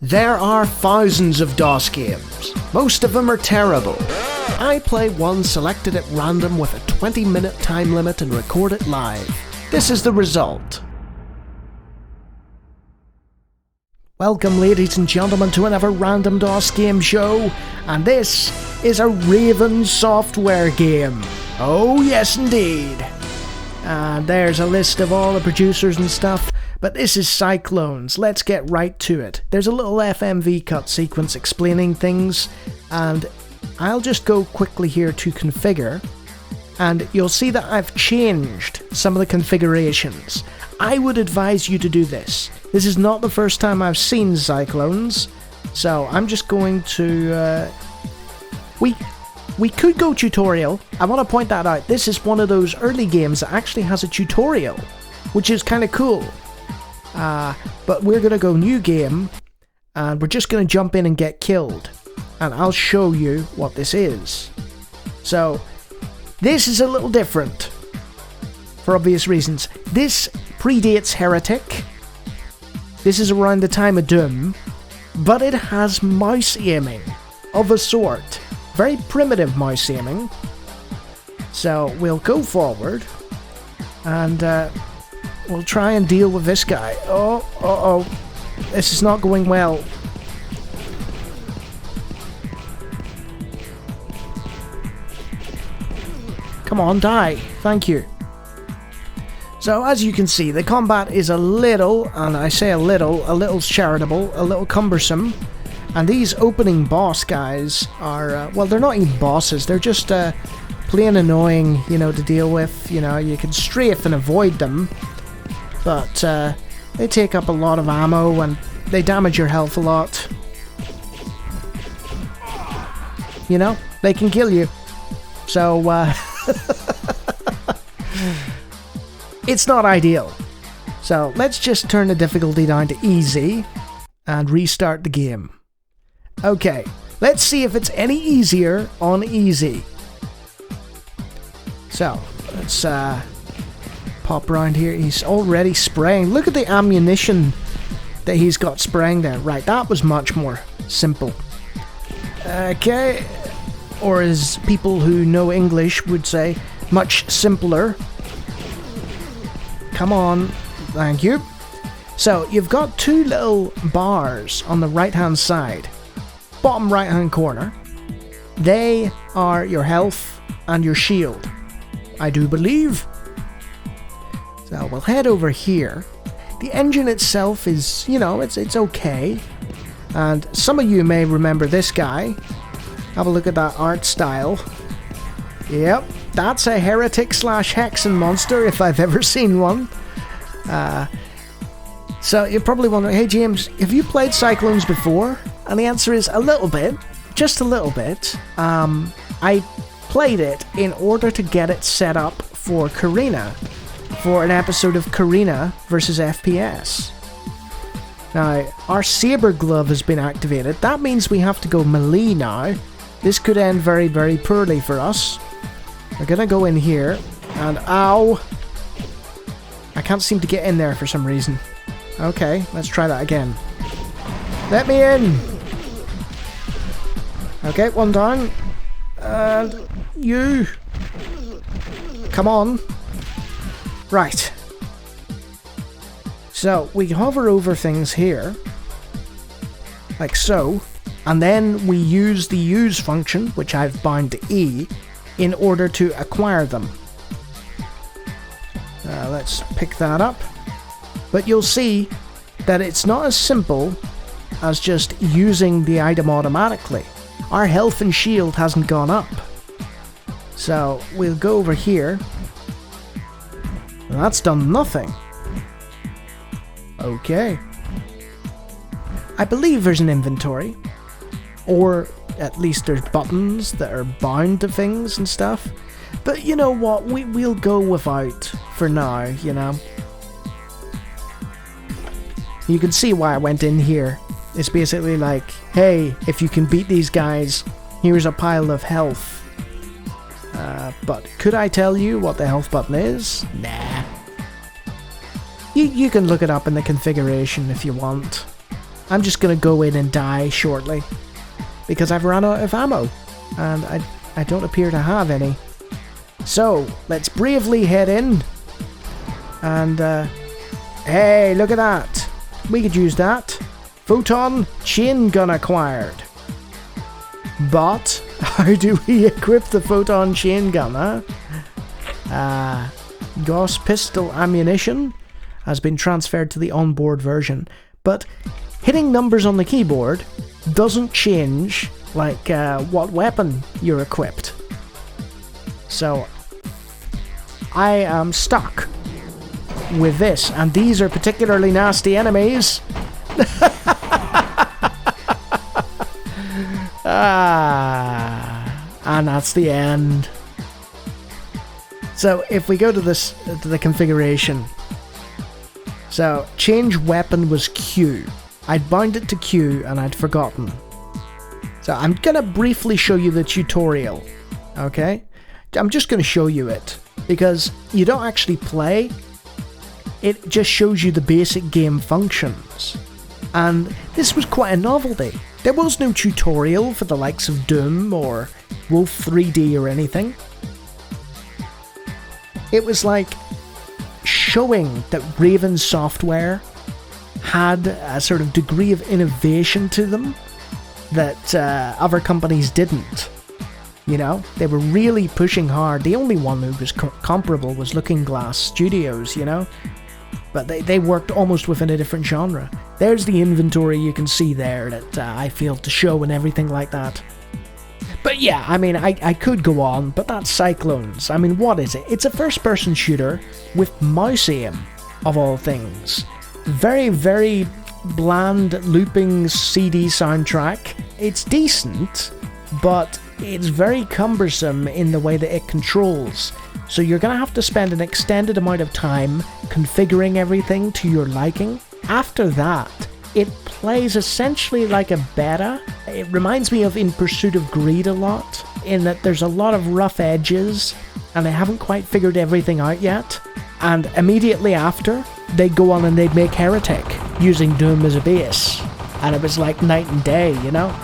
There are thousands of DOS games. Most of them are terrible. I play one selected at random with a 20-minute time limit and record it live. This is the result. Welcome, ladies and gentlemen, to another random DOS game show, and this is a Raven Software game. Oh yes indeed. And there's a list of all the producers and stuff, but this is Cyclones. Let's get right to it. There's a little FMV cut sequence explaining things, and I'll just go quickly here to configure, and you'll see that I've changed some of the configurations. I would advise you to do this. This is not the first time I've seen Cyclones, so I'm just going to... We could go tutorial. I want to point that out. This is one of those early games that actually has a tutorial, which is kind of cool. But we're going to go new game, and we're just going to jump in and get killed. And I'll show you what this is. So, this is a little different, for obvious reasons. This predates Heretic. This is around the time of Doom, but it has mouse aiming of a sort. Very primitive mouse aiming. So we'll go forward, and we'll try and deal with this guy. Oh, this is not going well. Come on, die. Thank you. So as you can see, the combat is a little, and I say a little charitable, a little cumbersome. And these opening boss guys are, well, they're not even bosses, they're just plain annoying, you know, to deal with. You know, you can strafe and avoid them, but they take up a lot of ammo and they damage your health a lot. You know, they can kill you. So, it's not ideal. So, let's just turn the difficulty down to easy and restart the game. Okay, let's see if it's any easier on easy. So, let's pop around here. He's already spraying. Look at the ammunition that he's got spraying there. Right, that was much more simple. Okay, or as people who know English would say, much simpler. Come on, thank you. So, you've got two little bars on the right-hand side. Bottom right hand corner, they are your health and your shield, I do believe. So we'll head over here. The engine itself is, you know, it's okay, and some of you may remember this guy. Have a look at that art style. Yep, that's a Heretic / Hexen monster if I've ever seen one. So you're probably wondering, hey James, have you played Cyclones before? And the answer is a little bit, just a little bit. I played it in order to get it set up for Karina, for an episode of Karina versus FPS. Now, our saber glove has been activated. That means we have to go melee now. This could end very, very poorly for us. We're gonna go in here, and ow! I can't seem to get in there for some reason. Okay, let's try that again. Let me in! Okay, one down. And you! Come on! Right. So, we hover over things here. Like so. And then we use the use function, which I've bound to E, in order to acquire them. Let's pick that up. But you'll see that it's not as simple as just using the item automatically. Our health and shield hasn't gone up. So we'll go over here. That's done nothing. Okay. I believe there's an inventory. Or at least there's buttons that are bound to things and stuff. But you know what? We'll go without for now, you know. You can see why I went in here. It's basically like, hey, if you can beat these guys, here's a pile of health. But could I tell you what the health button is? Nah. You can look it up in the configuration if you want. I'm just gonna go in and die shortly, because I've run out of ammo, and I don't appear to have any. So, let's bravely head in, and hey, look at that! We could use that. Photon chain gun acquired. But, how do we equip the photon chain gun, huh? Gauss pistol ammunition has been transferred to the onboard version, but hitting numbers on the keyboard doesn't change like what weapon you're equipped. So I am stuck with this, and these are particularly nasty enemies. And that's the end. So if we go to the configuration, so change weapon was Q. I'd bound it to Q and I'd forgotten. So I'm gonna briefly show you the tutorial, okay? I'm just gonna show you it, because you don't actually play, it just shows you the basic game functions. And this was quite a novelty. There was no tutorial for the likes of Doom or Wolf 3D or anything. It was like showing that Raven Software had a sort of degree of innovation to them that other companies didn't. You know, they were really pushing hard. The only one who was comparable was Looking Glass Studios, you know? But they worked almost within a different genre. There's the inventory you can see there that I failed to show and everything like that. But yeah, I mean, I could go on, but that's Cyclones. I mean, what is it? It's a first-person shooter with mouse aim, of all things. Very, very bland looping CD soundtrack. It's decent, but it's very cumbersome in the way that it controls. So you're going to have to spend an extended amount of time configuring everything to your liking. After that, it plays essentially like a beta. It reminds me of In Pursuit of Greed a lot, in that there's a lot of rough edges, and I haven't quite figured everything out yet. And immediately after, they go on and they'd make Heretic, using Doom as a base. And it was like night and day, you know?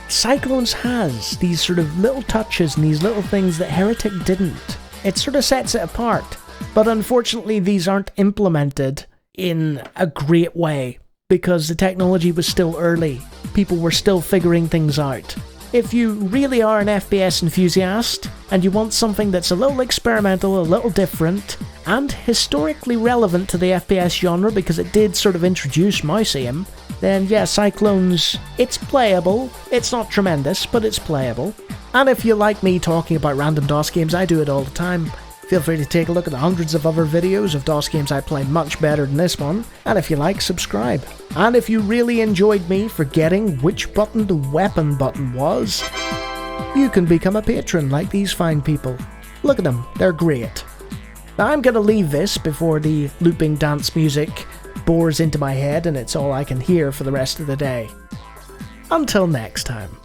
Cyclones has these sort of little touches and these little things that Heretic didn't. It sort of sets it apart. But unfortunately, these aren't implemented in a great way, because the technology was still early. People were still figuring things out. If you really are an FPS enthusiast, and you want something that's a little experimental, a little different, and historically relevant to the FPS genre because it did sort of introduce mouse aim, then yeah, Cyclones, it's playable. It's not tremendous, but it's playable. And if you like me talking about random DOS games, I do it all the time. Feel free to take a look at the hundreds of other videos of DOS games I play much better than this one. And if you like, subscribe. And if you really enjoyed me forgetting which button the weapon button was, you can become a patron like these fine people. Look at them, they're great. Now I'm gonna leave this before the looping dance music bores into my head and it's all I can hear for the rest of the day. Until next time.